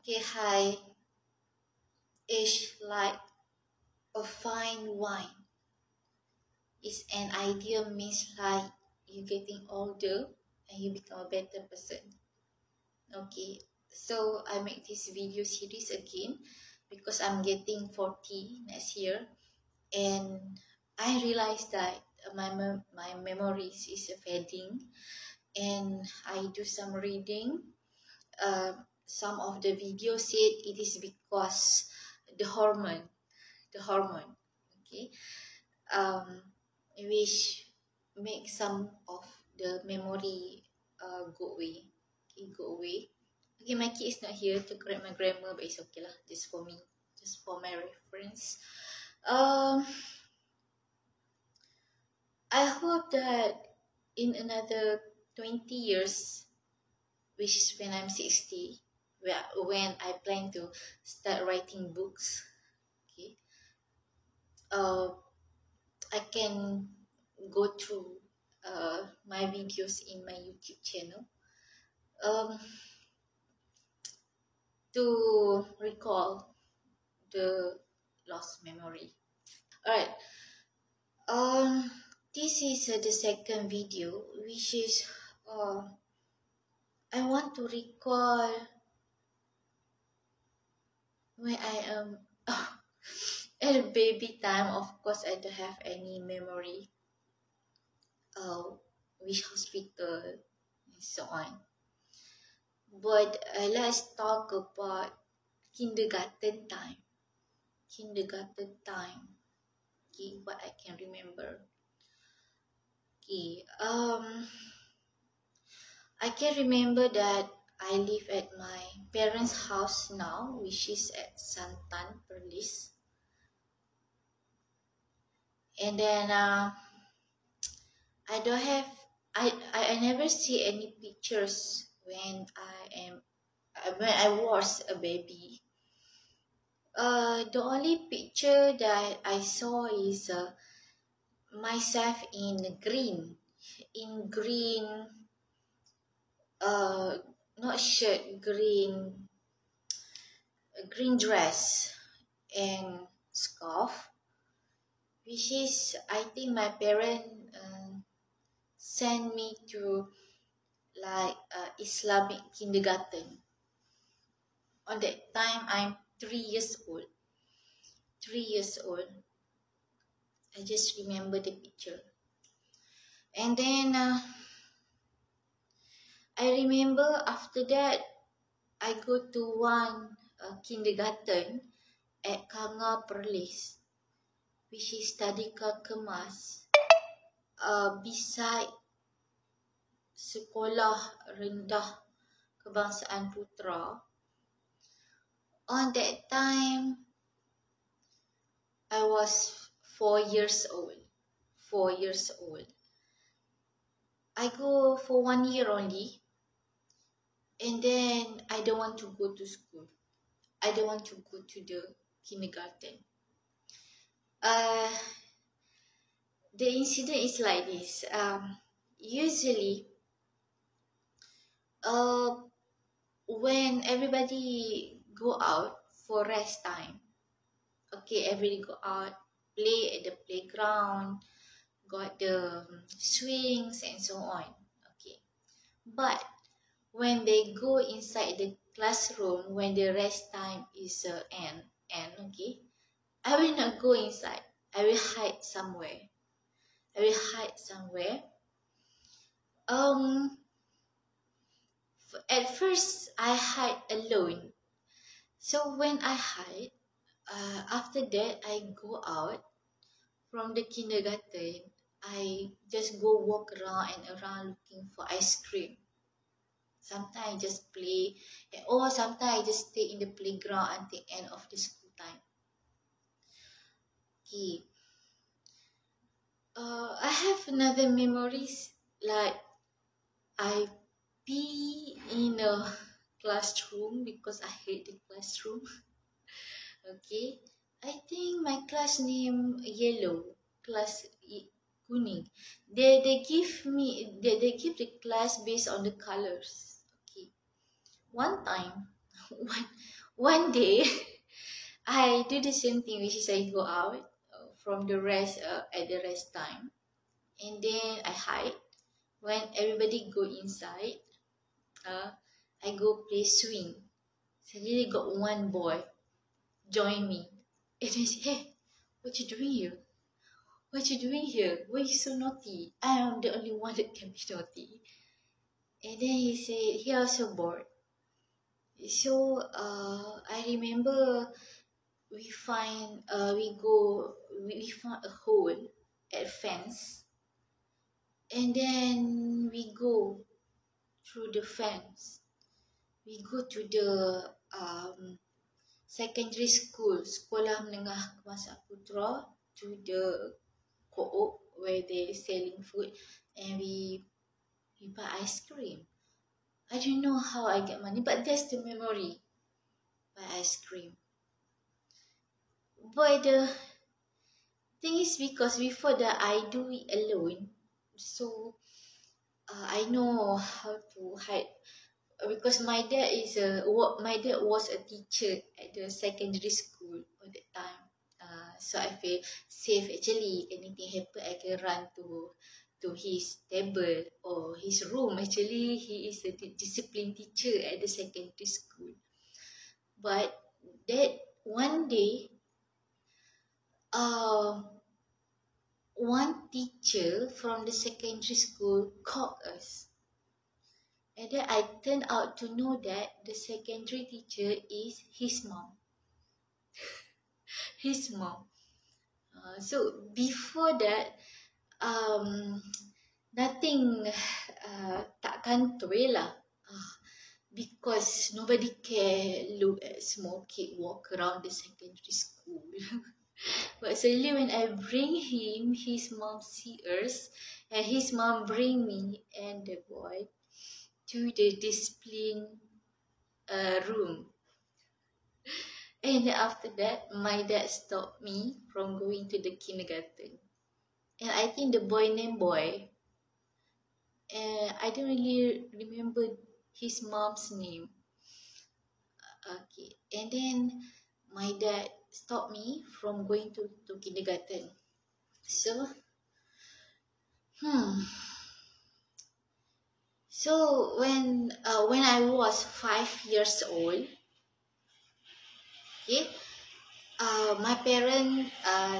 Okay, hi. Age like a fine wine is an idea means like you getting older and you become a better person. Okay, so I make this video series again because I'm getting 40 next year, and I realized that my memories is fading, and I do some reading. Some of the videos said it is because the hormone the hormone okay, which make some of the memory go away. Okay, go away. Okay, my kid is not here to correct my grammar, but it's okay lah, just for me, just for my reference. I hope that in another 20 years, which is when I'm 60, when I plan to start writing books, okay, I can go through my videos in my YouTube channel to recall the lost memory. Alright, this is the second video, which is I want to recall when I am at baby time. Of course, I don't have any memory. Which hospital and so on. But let's talk about kindergarten time. Kindergarten time. Okay, what I can remember. Okay, I can remember that I live at my parents' house now, which is at Santan, Perlis. And then I don't have, I never see any pictures when I was a baby. The only picture that I saw is myself in green, not shirt, green dress and scarf, which is, I think my parent sent me to like Islamic kindergarten. On that time, I'm 3 years old. 3 years old. I just remember the picture. And then I remember after that, I go to one kindergarten at Kanga Perlis, which is Tadika Kemas, beside Sekolah Rendah Kebangsaan Putra. On that time, I was 4 years old. 4 years old. I go for 1 year only, and then I don't want to go to school. I don't want to go to the kindergarten. The incident is like this. Usually, when everybody go out for rest time, okay, everybody go out, play at the playground, got the swings and so on, okay. But when they go inside the classroom, when the rest time is end, okay, I will not go inside. I will hide somewhere. I will hide somewhere. At first, I hide alone. So when I hide, after that, I go out from the kindergarten. I just go walk around and around looking for ice cream. Sometimes I just play, or sometimes I just stay in the playground until end of the school time. Okay. I have another memories, like I pee in a classroom because I hate the classroom. Okay, I think my class name yellow, class kuning. They give me they give the class based on the colors. Okay, one time one day, I do the same thing, which is I go out from the rest at the rest time, and then I hide. When everybody go inside, I go play swing. Suddenly got one boy join me, and I say, "Hey, what you doing here? What you doing here? Why you so naughty? I am the only one that can be naughty." And then he said he also bored. So I remember we find we found a hole at fence, and then we go through the fence. We go to the secondary school, Sekolah Menengah Kebangsaan Putra, to the co-op where they selling food, and we buy ice cream. I don't know how I get money, but that's the memory. Buy ice cream. But the thing is, because before that I do it alone, so I know how to hide. Because my dad was a teacher at the secondary school at that time. So I feel safe. Actually, anything happen, I can run to his table or his room. Actually, he is a discipline teacher at the secondary school. But that one day, one teacher from the secondary school called us. And then I turned out to know that the secondary teacher is his mom. His mom. So before that, nothing tak kantoi lah. Because nobody can look at small kid walk around the secondary school. But suddenly when I bring him, his mom see us, and his mom bring me and the boy to the discipline room. And after that, my dad stopped me from going to the kindergarten. And I think the boy named Boy, and I don't really remember his mom's name. Okay, and then my dad stopped me from going to kindergarten. So, So when I was 5 years old, okay, my parents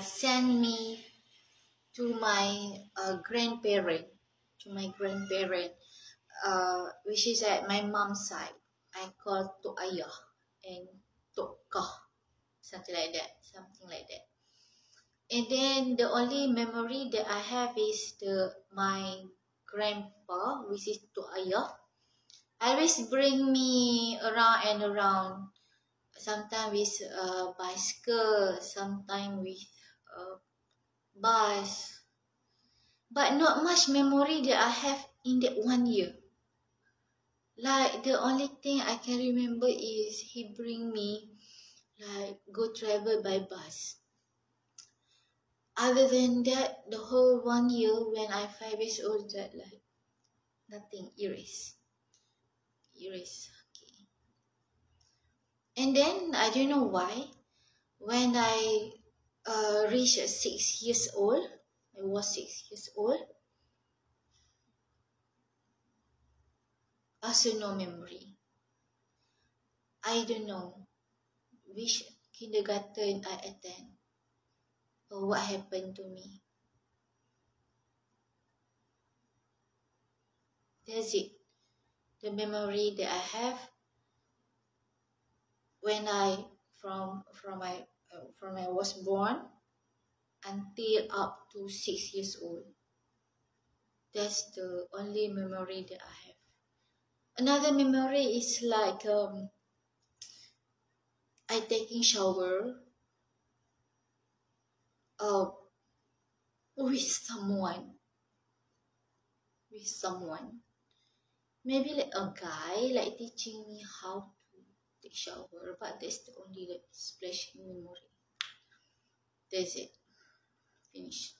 sent me to my grandparent, which is at my mom's side. I call Tok Ayah and Tok Kah, something like that. And then the only memory that I have is my grandpa, which is Tok Ayah, always bring me around and around. Sometimes with bicycle, sometimes with bus. But not much memory that I have in that 1 year. Like the only thing I can remember is he bring me like go travel by bus. Other than that, the whole 1 year when I'm 5 years old, that like nothing, erase. Okay. And then I don't know why, when I reached 6 years old, I was 6 years old, also no memory. I don't know which kindergarten I attend or what happened to me. That's it. The memory that I have when I from I was born until up to 6 years old. That's the only memory that I have. Another memory is like I taking shower with someone. Maybe like a guy like teaching me how to take shower, but that's the only like splashing memory. That's it. Finish.